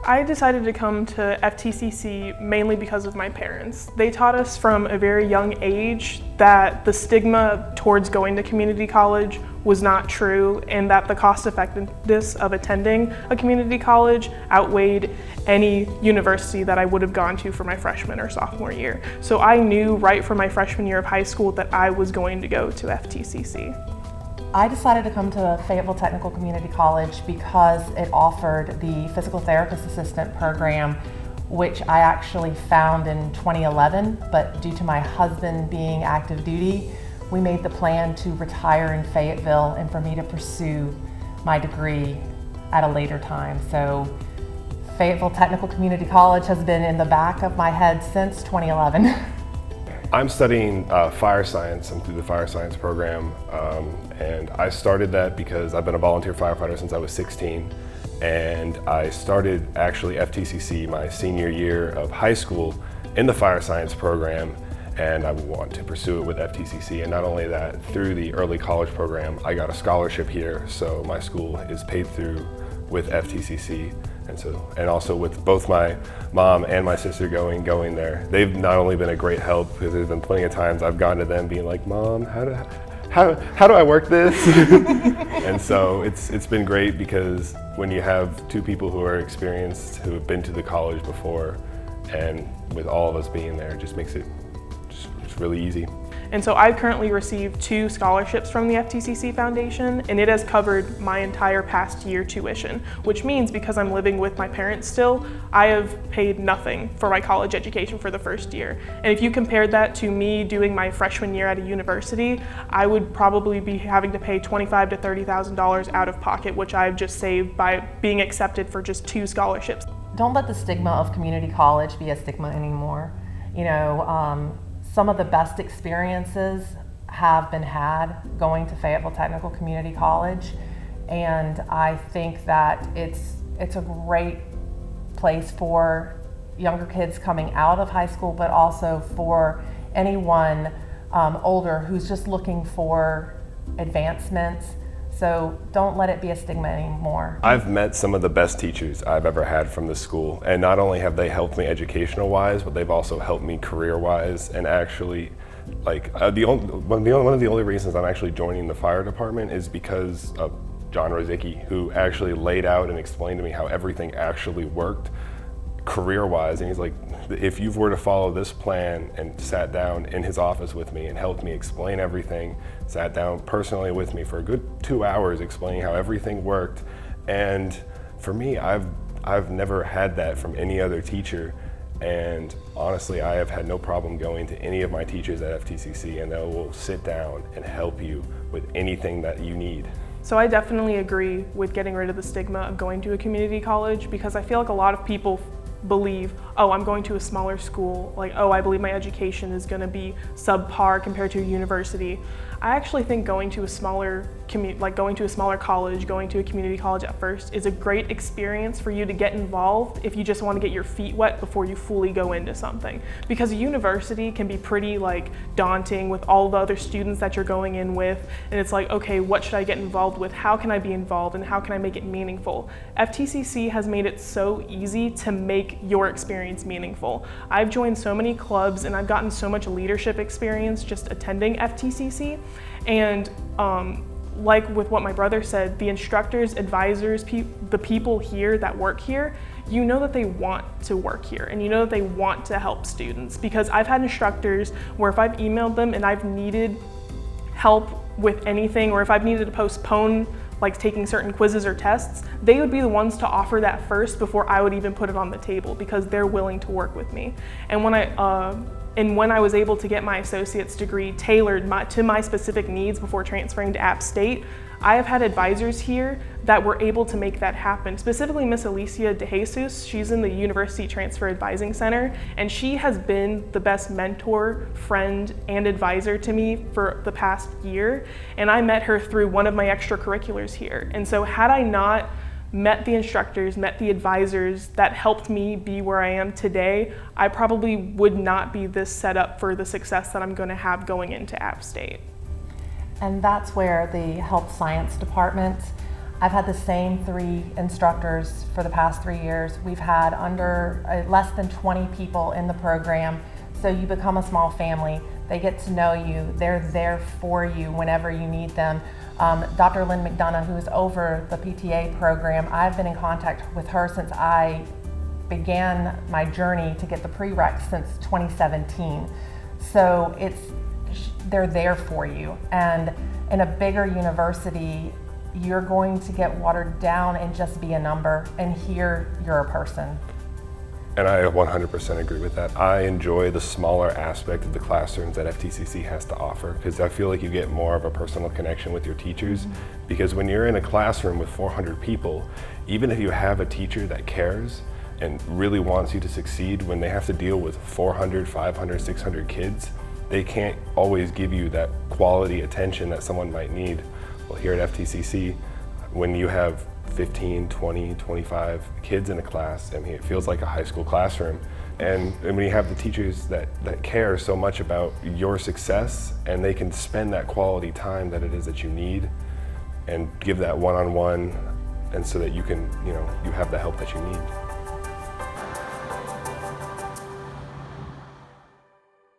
I decided to come to FTCC mainly because of my parents. They taught us from a very young age that the stigma towards going to community college was not true, and that the cost effectiveness of attending a community college outweighed any university that I would have gone to for my freshman or sophomore year. So I knew right from my freshman year of high school that I was going to go to FTCC. I decided to come to Fayetteville Technical Community College because it offered the physical therapist assistant program, which I actually found in 2011, but due to my husband being active duty, we made the plan to retire in Fayetteville and for me to pursue my degree at a later time. So Fayetteville Technical Community College has been in the back of my head since 2011. I'm studying fire science. I'm through the fire science program, and I started that because I've been a volunteer firefighter since I was 16, and I started actually FTCC my senior year of high school in the fire science program, and I want to pursue it with FTCC. And not only that, through the early college program, I got a scholarship here, so my school is paid through with FTCC. And also with both my mom and my sister going there, they've not only been a great help, because there's been plenty of times I've gone to them being like, Mom, how do I work this? And so it's been great, because when you have two people who are experienced, who have been to the college before, and with all of us being there, it just makes it just really easy. And so I've currently received 2 scholarships from the FTCC Foundation, and it has covered my entire past year tuition, which means because I'm living with my parents still, I have paid nothing for my college education for the first year. And if you compared that to me doing my freshman year at a university, I would probably be having to pay $25,000 to $30,000 out of pocket, which I've just saved by being accepted for just 2 scholarships. Don't let the stigma of community college be a stigma anymore. You know, some of the best experiences have been had going to Fayetteville Technical Community College, and I think that it's a great place for younger kids coming out of high school, but also for anyone older who's just looking for advancements. So don't let it be a stigma anymore. I've met some of the best teachers I've ever had from the school, and not only have they helped me educational-wise, but they've also helped me career-wise. And actually, like one of the only reasons I'm actually joining the fire department is because of John Rozicki, who actually laid out and explained to me how everything actually worked career-wise. And he's like, if you were to follow this plan, and sat down in his office with me and helped me explain everything, sat down personally with me for a good 2 hours explaining how everything worked. And for me, I've never had that from any other teacher. And honestly, I have had no problem going to any of my teachers at FTCC, and they will sit down and help you with anything that you need. So I definitely agree with getting rid of the stigma of going to a community college, because I feel like a lot of people believe, oh, I'm going to a smaller school, like, oh, I believe my education is going to be subpar compared to a university. I actually think going to a smaller college, going to a community college at first is a great experience for you to get involved if you just want to get your feet wet before you fully go into something. Because a university can be pretty daunting with all the other students that you're going in with, and it's like, okay, what should I get involved with? How can I be involved, and how can I make it meaningful? FTCC has made it so easy to make your experience meaningful. I've joined so many clubs, and I've gotten so much leadership experience just attending FTCC. And like with what my brother said, the instructors, advisors, the people here that work here, you know that they want to work here, and you know that they want to help students. Because I've had instructors where if I've emailed them and I've needed help with anything, or if I've needed to postpone taking certain quizzes or tests, they would be the ones to offer that first before I would even put it on the table, because they're willing to work with me. And when I was able to get my associate's degree tailored to my specific needs before transferring to App State, I have had advisors here that were able to make that happen. Specifically, Miss Alicia DeJesus, she's in the University Transfer Advising Center, and she has been the best mentor, friend, and advisor to me for the past year. And I met her through one of my extracurriculars here. And so had I not met the instructors, met the advisors that helped me be where I am today, I probably would not be this set up for the success that I'm going to have going into App State. And that's where the health science department I've had the same 3 instructors for the past 3 years. We've had under less than 20 people in the program, so you become a small family. They get to know you. They're there for you whenever you need them. Dr. Lynn McDonough, who is over the PTA program, I've been in contact with her since I began my journey to get the prereqs since 2017. So they're there for you. And in a bigger university, you're going to get watered down and just be a number, and here you're a person. And I 100% agree with that. I enjoy the smaller aspect of the classrooms that FTCC has to offer, because I feel like you get more of a personal connection with your teachers. Because when you're in a classroom with 400 people, even if you have a teacher that cares and really wants you to succeed, when they have to deal with 400, 500, 600 kids, they can't always give you that quality attention that someone might need. Well, here at FTCC, when you have 15, 20, 25 kids in a class, I mean, it feels like a high school classroom. And when you have the teachers that care so much about your success, and they can spend that quality time that it is that you need and give that one-on-one, and so that you can, you have the help that you need.